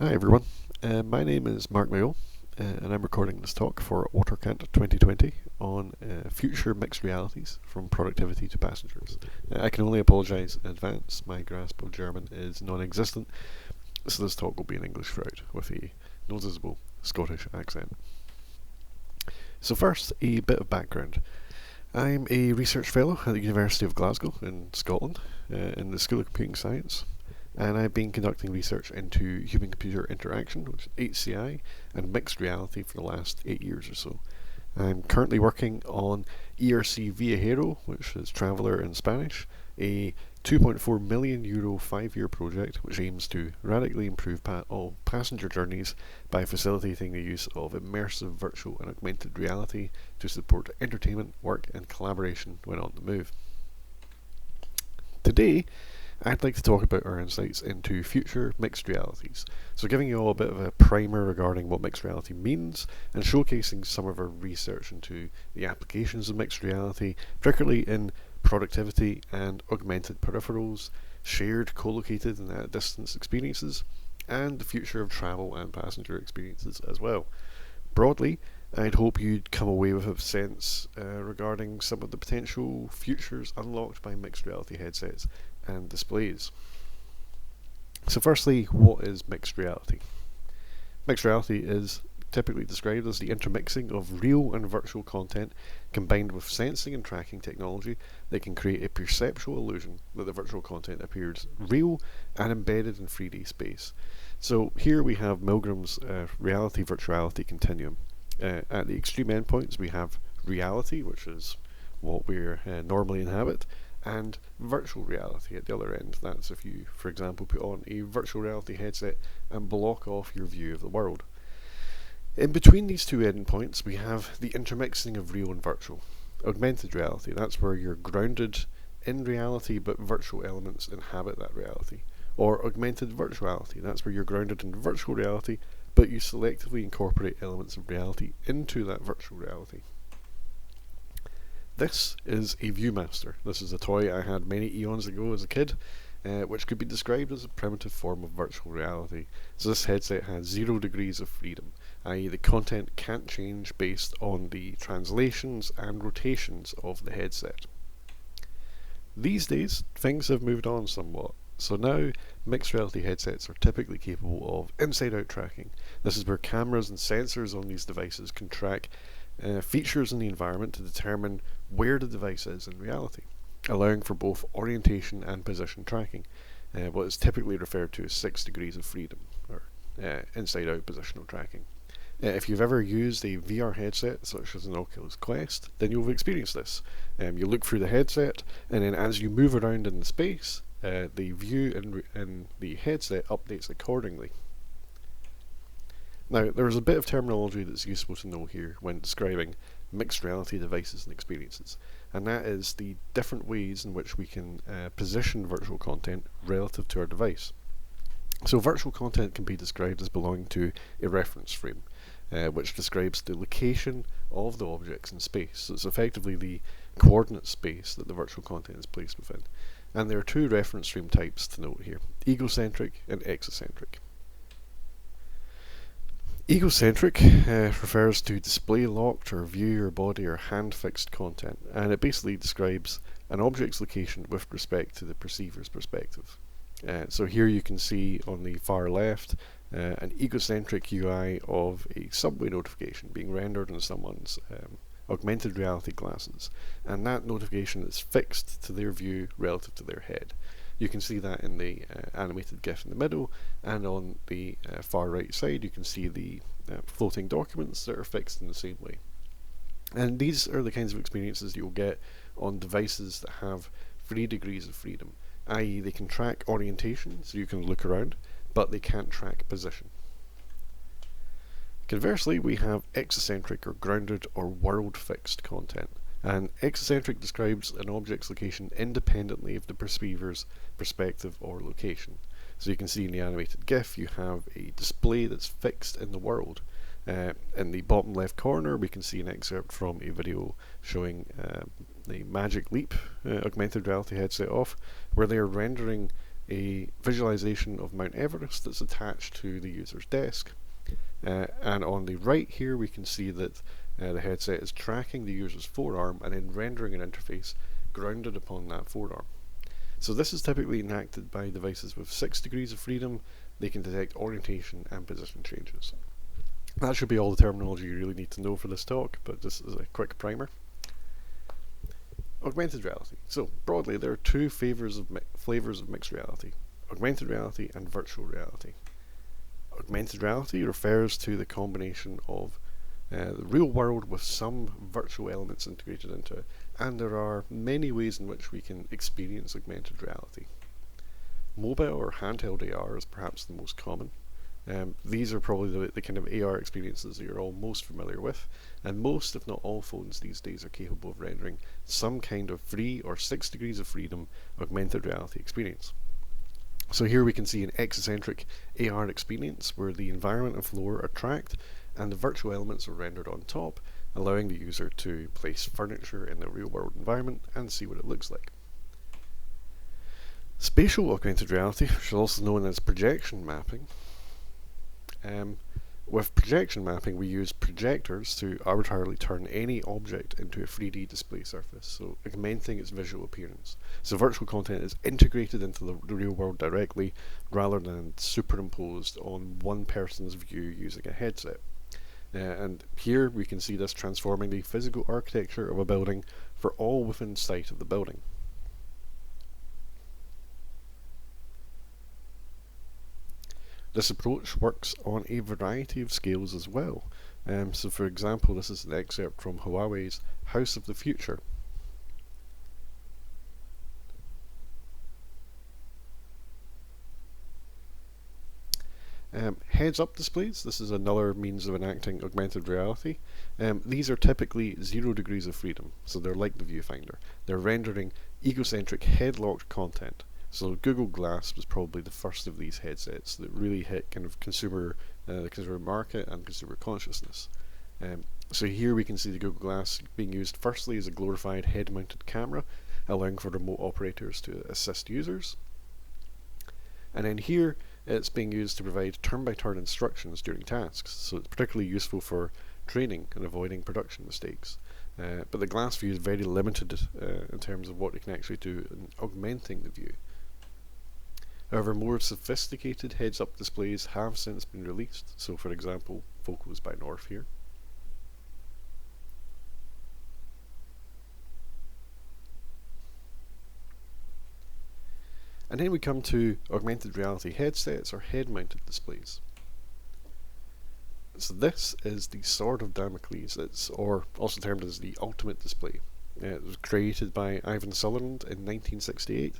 Hi everyone, my name is Mark Mayo, and I'm recording this talk for Waterkant 2020 on future mixed realities from productivity to passengers. I can only apologise in advance, my grasp of German is non-existent, so this talk will be in English throughout, with a noticeable Scottish accent. So first, a bit of background. I'm a research fellow at the University of Glasgow in Scotland, in the School of Computing Science, and I've been conducting research into human-computer interaction, which is HCI, and mixed reality for the last 8 years or so. I'm currently working on ERC Viajero, which is traveller in Spanish, a €2.4 million 5-year project which aims to radically improve all passenger journeys by facilitating the use of immersive virtual and augmented reality to support entertainment, work and collaboration when on the move. Today, I'd like to talk about our insights into future mixed realities. So giving you all a bit of a primer regarding what mixed reality means and showcasing some of our research into the applications of mixed reality, particularly in productivity and augmented peripherals, shared, co-located and at distance experiences, and the future of travel and passenger experiences as well. Broadly, I'd hope you'd come away with a sense regarding some of the potential futures unlocked by mixed reality headsets and displays. So firstly, what is mixed reality? Mixed reality is typically described as the intermixing of real and virtual content combined with sensing and tracking technology that can create a perceptual illusion that the virtual content appears real and embedded in 3D space. So here we have Milgram's reality virtuality continuum. At the extreme endpoints we have reality, which is what we normally inhabit, and virtual reality at the other end. That's if you, for example, put on a virtual reality headset and block off your view of the world. In between these two endpoints we have the intermixing of real and virtual. Augmented reality, that's where you're grounded in reality but virtual elements inhabit that reality. Or augmented virtuality, that's where you're grounded in virtual reality but you selectively incorporate elements of reality into that virtual reality. This is a Viewmaster. This is a toy I had many eons ago as a kid, which could be described as a primitive form of virtual reality. So this headset has 0 degrees of freedom, i.e. the content can't change based on the translations and rotations of the headset. These days, things have moved on somewhat. So now, mixed reality headsets are typically capable of inside-out tracking. This is where cameras and sensors on these devices can track features in the environment to determine where the device is in reality, allowing for both orientation and position tracking, what is typically referred to as 6 degrees of freedom, or inside-out positional tracking. If you've ever used a VR headset, such as an Oculus Quest, then you'll have experienced this. You look through the headset, and then as you move around in the space, the view in the headset updates accordingly. Now, there's a bit of terminology that's useful to know here when describing mixed reality devices and experiences, and that is the different ways in which we can position virtual content relative to our device. So virtual content can be described as belonging to a reference frame, which describes the location of the objects in space. So it's effectively the coordinate space that the virtual content is placed within. And there are 2 reference frame types to note here, egocentric and exocentric. Egocentric refers to display locked or view or body or hand fixed content, and it basically describes an object's location with respect to the perceiver's perspective. So here you can see on the far left an egocentric UI of a subway notification being rendered in someone's augmented reality glasses, and that notification is fixed to their view relative to their head. You can see that in the animated GIF in the middle, and on the far right side you can see the floating documents that are fixed in the same way. And these are the kinds of experiences you'll get on devices that have 3 degrees of freedom, i.e. they can track orientation, so you can look around, but they can't track position. Conversely, we have exocentric or grounded or world-fixed content, and exocentric describes an object's location independently of the perceiver's perspective or location. So you can see in the animated GIF you have a display that's fixed in the world. In the bottom left corner we can see an excerpt from a video showing the Magic Leap augmented reality headset off, where they are rendering a visualization of Mount Everest that's attached to the user's desk. And on the right here we can see that the headset is tracking the user's forearm and then rendering an interface grounded upon that forearm. So this is typically enacted by devices with 6 degrees of freedom. They can detect orientation and position changes. That should be all the terminology you really need to know for this talk, but this is a quick primer. Augmented reality. So broadly, there are two flavors of mixed reality: augmented reality and virtual reality. Augmented reality refers to the combination of the real world with some virtual elements integrated into it, and there are many ways in which we can experience augmented reality. Mobile or handheld AR is perhaps the most common. These are probably the kind of AR experiences that you're all most familiar with, and most, if not all, phones these days are capable of rendering some kind of 3 or 6 degrees of freedom augmented reality experience. So here we can see an exocentric AR experience where the environment and floor are tracked and the virtual elements are rendered on top, allowing the user to place furniture in the real world environment and see what it looks like. Spatial augmented reality, which is also known as projection mapping. With projection mapping, we use projectors to arbitrarily turn any object into a 3D display surface, so augmenting its visual appearance. So virtual content is integrated into the real world directly, rather than superimposed on one person's view using a headset. And here we can see this transforming the physical architecture of a building for all within sight of the building. This approach works on a variety of scales as well. So for example, this is an excerpt from Huawei's House of the Future. Heads-up displays, this is another means of enacting augmented reality. These are typically 0 degrees of freedom, so they're like the viewfinder. They're rendering egocentric head-locked content. So Google Glass was probably the first of these headsets that really hit kind of the consumer market and consumer consciousness. So here we can see the Google Glass being used firstly as a glorified head-mounted camera, allowing for remote operators to assist users. And then here it's being used to provide turn-by-turn instructions during tasks, so it's particularly useful for training and avoiding production mistakes. But the glass view is very limited in terms of what it can actually do in augmenting the view. However, more sophisticated heads-up displays have since been released, so for example, Focus by North here. And then we come to augmented reality headsets or head-mounted displays. So this is the Sword of Damocles, or also termed as the ultimate display. It was created by Ivan Sutherland in 1968,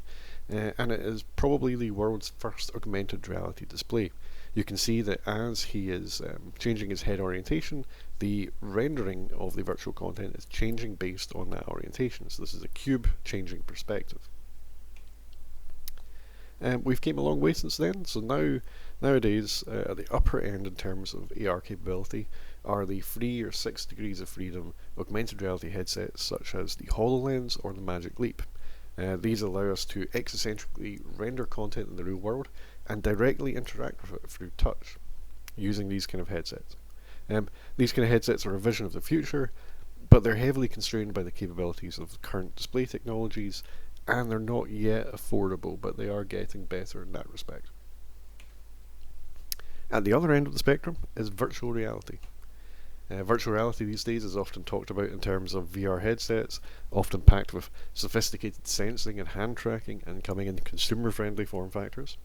and it is probably the world's first augmented reality display. You can see that as he is changing his head orientation, the rendering of the virtual content is changing based on that orientation. So this is a cube changing perspective. We've came a long way since then, so nowadays at the upper end in terms of AR capability are the 3 or 6 degrees of freedom augmented reality headsets such as the HoloLens or the Magic Leap. These allow us to exocentrically render content in the real world and directly interact with it through touch using these kind of headsets. These kind of headsets are a vision of the future, but they're heavily constrained by the capabilities of current display technologies, and they're not yet affordable, but they are getting better in that respect. At the other end of the spectrum is virtual reality. Virtual reality these days is often talked about in terms of VR headsets, often packed with sophisticated sensing and hand tracking and coming in consumer-friendly form factors.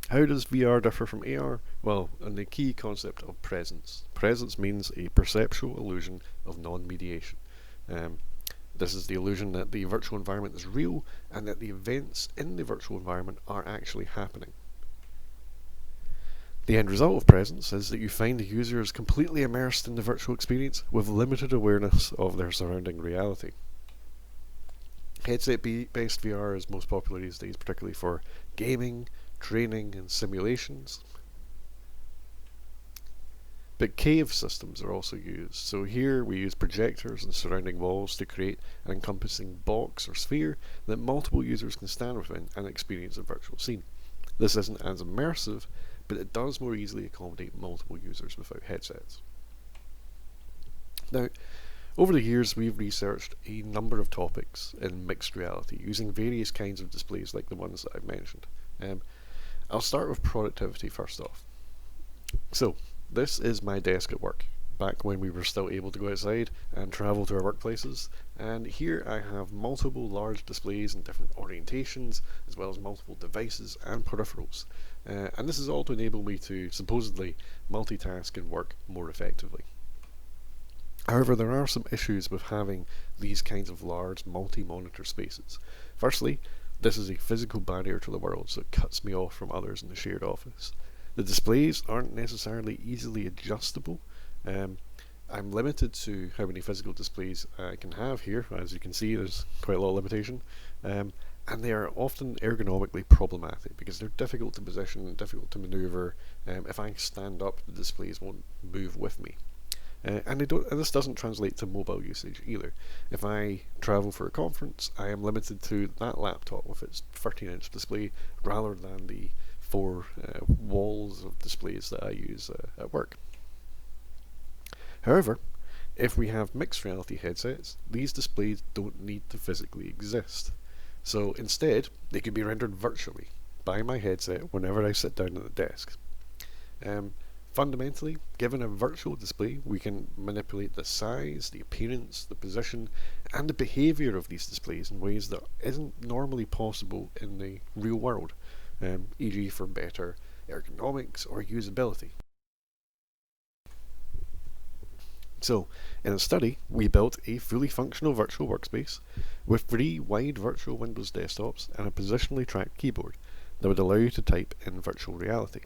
How does VR differ from AR? Well, in the key concept of presence. Presence means a perceptual illusion of non-mediation. This is the illusion that the virtual environment is real and that the events in the virtual environment are actually happening. The end result of presence is that you find the user is completely immersed in the virtual experience with limited awareness of their surrounding reality. Headset-based VR is most popular these days, particularly for gaming, training and simulations. But cave systems are also used. So here we use projectors and surrounding walls to create an encompassing box or sphere that multiple users can stand within and experience a virtual scene. This isn't as immersive, but it does more easily accommodate multiple users without headsets. Now, over the years, we've researched a number of topics in mixed reality using various kinds of displays like the ones that I've mentioned. I'll start with productivity first off. So, this is my desk at work, back when we were still able to go outside and travel to our workplaces. And here I have multiple large displays in different orientations, as well as multiple devices and peripherals. And this is all to enable me to supposedly multitask and work more effectively. However, there are some issues with having these kinds of large multi-monitor spaces. Firstly, this is a physical barrier to the world, so it cuts me off from others in the shared office. The displays aren't necessarily easily adjustable. I'm limited to how many physical displays I can have here. As you can see, there's quite a lot of limitation. And they are often ergonomically problematic because they're difficult to position and difficult to maneuver. If I stand up, the displays won't move with me. And this doesn't translate to mobile usage either. If I travel for a conference, I am limited to that laptop with its 13-inch display rather than the four walls of displays that I use at work. However, if we have mixed reality headsets, these displays don't need to physically exist. So instead, they can be rendered virtually by my headset whenever I sit down at the desk. Fundamentally, given a virtual display, we can manipulate the size, the appearance, the position, and the behaviour of these displays in ways that isn't normally possible in the real world, e.g. for better ergonomics or usability. So, in a study, we built a fully functional virtual workspace with 3 wide virtual Windows desktops and a positionally tracked keyboard that would allow you to type in virtual reality.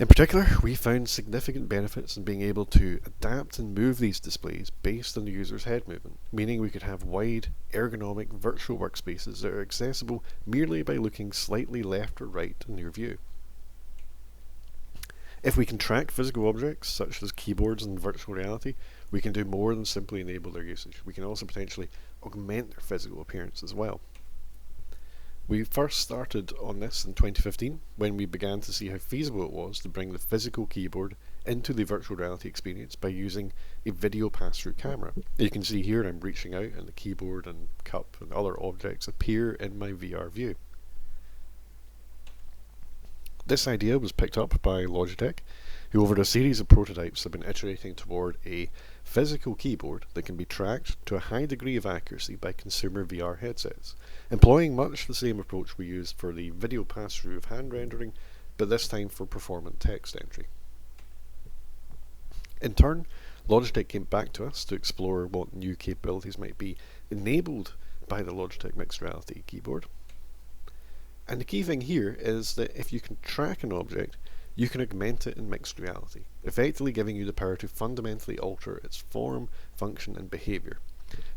In particular, we found significant benefits in being able to adapt and move these displays based on the user's head movement, meaning we could have wide, ergonomic virtual workspaces that are accessible merely by looking slightly left or right in your view. If we can track physical objects, such as keyboards in virtual reality, we can do more than simply enable their usage. We can also potentially augment their physical appearance as well. We first started on this in 2015 when we began to see how feasible it was to bring the physical keyboard into the virtual reality experience by using a video pass-through camera. You can see here I'm reaching out and the keyboard and cup and other objects appear in my VR view. This idea was picked up by Logitech, who over a series of prototypes have been iterating toward a physical keyboard that can be tracked to a high degree of accuracy by consumer VR headsets, employing much the same approach we used for the video pass-through of hand rendering, but this time for performant text entry. In turn, Logitech came back to us to explore what new capabilities might be enabled by the Logitech Mixed Reality keyboard. And the key thing here is that if you can track an object, you can augment it in mixed reality, effectively giving you the power to fundamentally alter its form, function, and behaviour.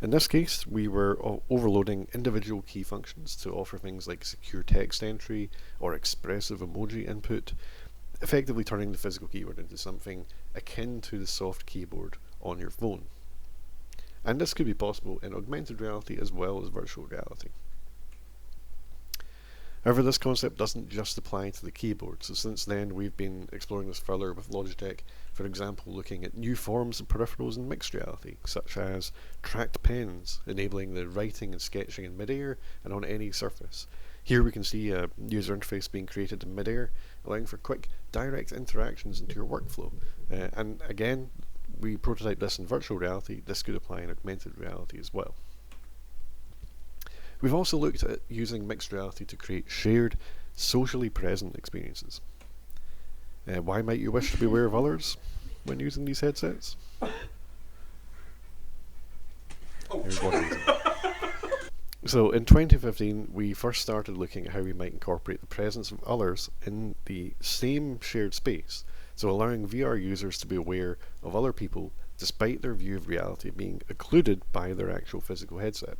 In this case, we were overloading individual key functions to offer things like secure text entry or expressive emoji input, effectively turning the physical keyboard into something akin to the soft keyboard on your phone. And this could be possible in augmented reality as well as virtual reality. However, this concept doesn't just apply to the keyboard, so since then we've been exploring this further with Logitech, for example looking at new forms of peripherals in mixed reality, such as tracked pens, enabling the writing and sketching in midair and on any surface. Here we can see a user interface being created in midair, allowing for quick, direct interactions into your workflow. And again, we prototyped this in virtual reality. This could apply in augmented reality as well. We've also looked at using mixed reality to create shared, socially present experiences. Why might you wish to be aware of others when using these headsets? Here's one reason. So in 2015, we first started looking at how we might incorporate the presence of others in the same shared space, so allowing VR users to be aware of other people despite their view of reality being occluded by their actual physical headset.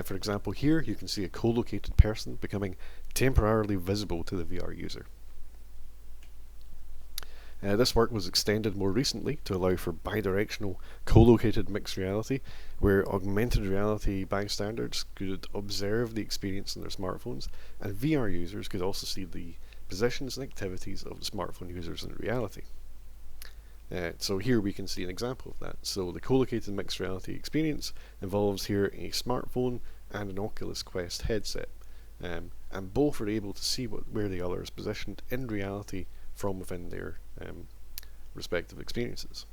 For example, here you can see a co-located person becoming temporarily visible to the VR user. This work was extended more recently to allow for bidirectional co-located mixed reality, where augmented reality bystanders could observe the experience in their smartphones, and VR users could also see the positions and activities of the smartphone users in reality. So here we can see an example of that. So the co-located mixed reality experience involves here a smartphone and an Oculus Quest headset, and both are able to see where the other is positioned in reality from within their respective experiences.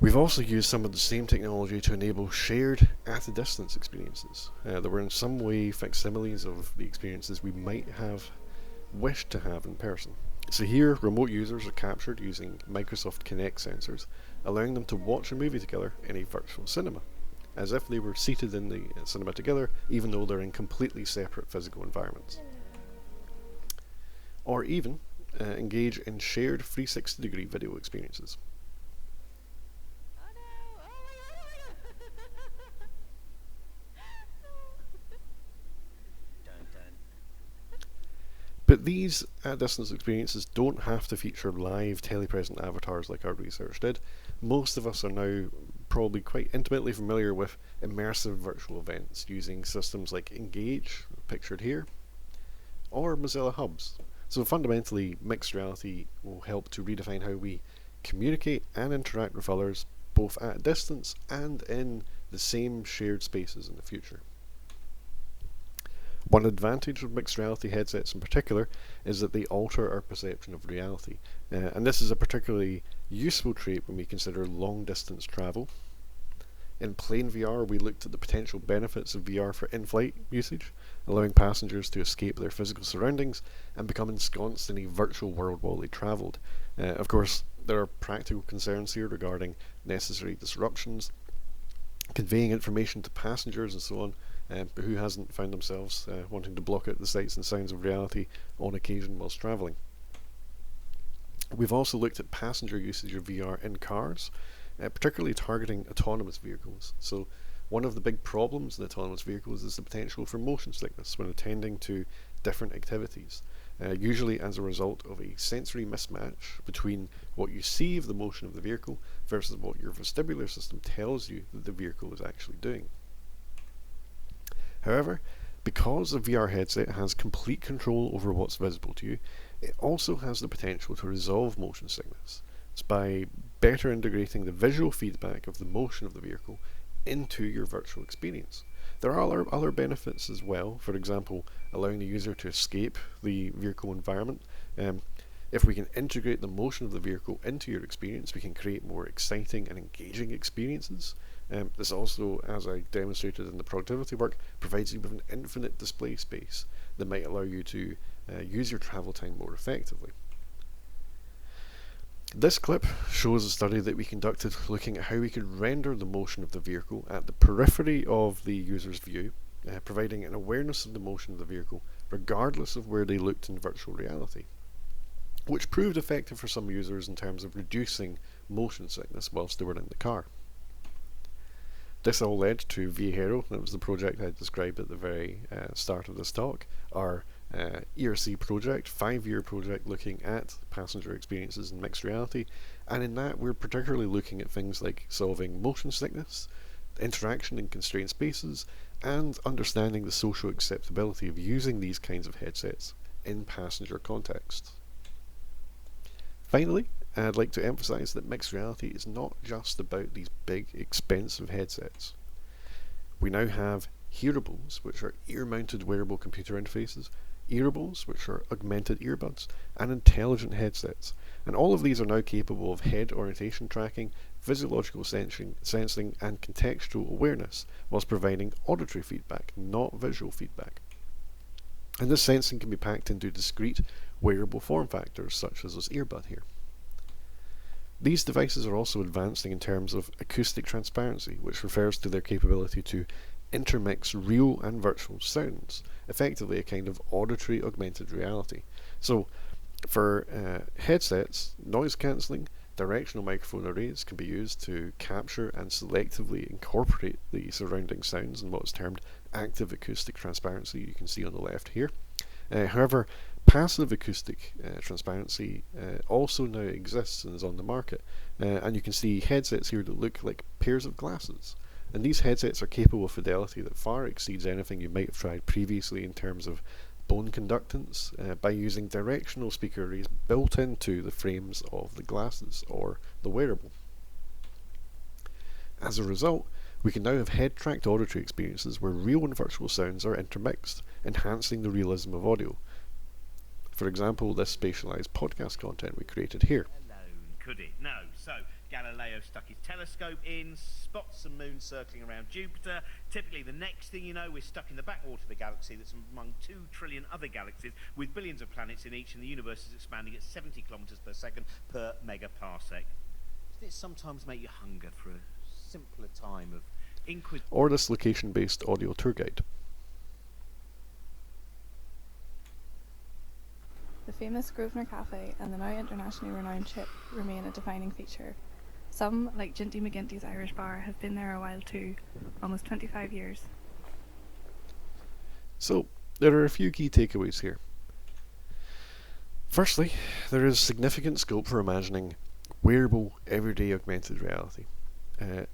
We've also used some of the same technology to enable shared at-a-distance experiences that were in some way facsimiles of the experiences we might have wished to have in person. So here, remote users are captured using Microsoft Kinect sensors, allowing them to watch a movie together in a virtual cinema, as if they were seated in the cinema together, even though they're in completely separate physical environments. Or even engage in shared 360-degree video experiences. But these at-distance experiences don't have to feature live telepresent avatars like our research did. Most of us are now probably quite intimately familiar with immersive virtual events using systems like Engage, pictured here, or Mozilla Hubs. So fundamentally, mixed reality will help to redefine how we communicate and interact with others, both at a distance and in the same shared spaces in the future. One advantage of mixed reality headsets in particular is that they alter our perception of reality, and this is a particularly useful trait when we consider long distance travel. In plain VR, we looked at the potential benefits of VR for in-flight usage, allowing passengers to escape their physical surroundings and become ensconced in a virtual world while they travelled. Of course, there are practical concerns here regarding necessary disruptions, conveying information to passengers and so on, but who hasn't found themselves wanting to block out the sights and sounds of reality on occasion whilst travelling. We've also looked at passenger usage of VR in cars, particularly targeting autonomous vehicles. So one of the big problems in autonomous vehicles is the potential for motion sickness when attending to different activities, usually as a result of a sensory mismatch between what you see of the motion of the vehicle versus what your vestibular system tells you that the vehicle is actually doing. However, because the VR headset has complete control over what's visible to you, it also has the potential to resolve motion sickness. It's by better integrating the visual feedback of the motion of the vehicle into your virtual experience. There are other benefits as well, for example, allowing the user to escape the vehicle environment. If we can integrate the motion of the vehicle into your experience, we can create more exciting and engaging experiences. This also, as I demonstrated in the productivity work, provides you with an infinite display space that might allow you to use your travel time more effectively. This clip shows a study that we conducted looking at how we could render the motion of the vehicle at the periphery of the user's view, providing an awareness of the motion of the vehicle regardless of where they looked in virtual reality, which proved effective for some users in terms of reducing motion sickness whilst they were in the car. This all led to Viajero, that was the project I described at the very start of this talk, our ERC project, 5-year project looking at passenger experiences in mixed reality, and in that we're particularly looking at things like solving motion sickness, interaction in constrained spaces, and understanding the social acceptability of using these kinds of headsets in passenger contexts. Finally, I'd like to emphasize that mixed reality is not just about these big, expensive headsets. We now have hearables, which are ear-mounted wearable computer interfaces, earables, which are augmented earbuds, and intelligent headsets. And all of these are now capable of head orientation tracking, physiological sensing, and contextual awareness, whilst providing auditory feedback, not visual feedback. And this sensing can be packed into discrete, wearable form factors, such as this earbud here. These devices are also advancing in terms of acoustic transparency, which refers to their capability to intermix real and virtual sounds, effectively a kind of auditory augmented reality. So, for headsets, noise cancelling, directional microphone arrays can be used to capture and selectively incorporate the surrounding sounds in what's termed active acoustic transparency, you can see on the left here. However, Passive acoustic transparency also now exists and is on the market, and you can see headsets here that look like pairs of glasses. And these headsets are capable of fidelity that far exceeds anything you might have tried previously in terms of bone conductance by using directional speaker arrays built into the frames of the glasses or the wearable. As a result, we can now have head-tracked auditory experiences where real and virtual sounds are intermixed, enhancing the realism of audio. For example, this spatialized podcast content we created here. Alone, could it? No. So, Galileo stuck his telescope in, spots some moons circling around Jupiter. Typically, the next thing you know, we're stuck in the backwater of a galaxy that's among 2 trillion other galaxies with billions of planets in each, and the universe is expanding at 70 kilometers per second per megaparsec. Doesn't it sometimes make you hunger for a simpler time of or this location-based audio tour guide? The famous Grosvenor Cafe and the now internationally renowned ship remain a defining feature. Some, like Ginty McGinty's Irish Bar, have been there a while too, almost 25 years. So, there are a few key takeaways here. Firstly, there is significant scope for imagining wearable, everyday augmented reality.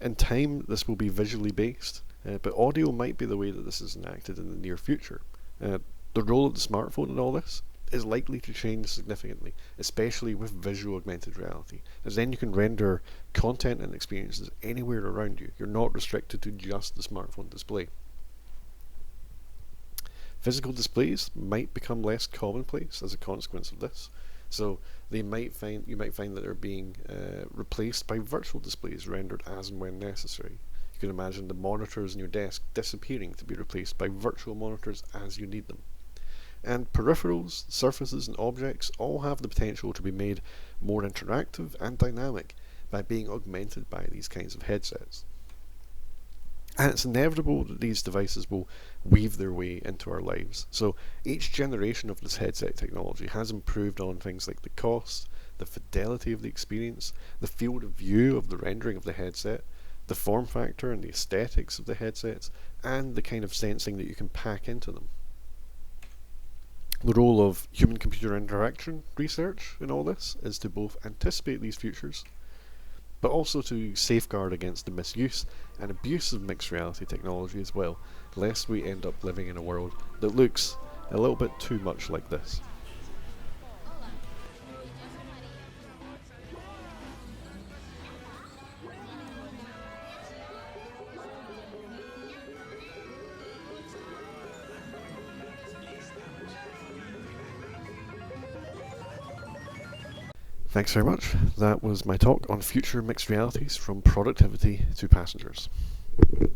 In time, this will be visually based, but audio might be the way that this is enacted in the near future. The role of the smartphone in all this is likely to change significantly, especially with visual augmented reality, as then you can render content and experiences anywhere around you. You're not restricted to just the smartphone display. Physical displays might become less commonplace as a consequence of this, so you might find that they're being replaced by virtual displays rendered as and when necessary. You can imagine the monitors in your desk disappearing to be replaced by virtual monitors as you need them. And peripherals, surfaces and objects all have the potential to be made more interactive and dynamic by being augmented by these kinds of headsets. And it's inevitable that these devices will weave their way into our lives. So each generation of this headset technology has improved on things like the cost, the fidelity of the experience, the field of view of the rendering of the headset, the form factor and the aesthetics of the headsets, and the kind of sensing that you can pack into them. The role of human-computer interaction research in all this is to both anticipate these futures, but also to safeguard against the misuse and abuse of mixed reality technology as well, lest we end up living in a world that looks a little bit too much like this. Thanks very much. That was my talk on future mixed realities from productivity to passengers.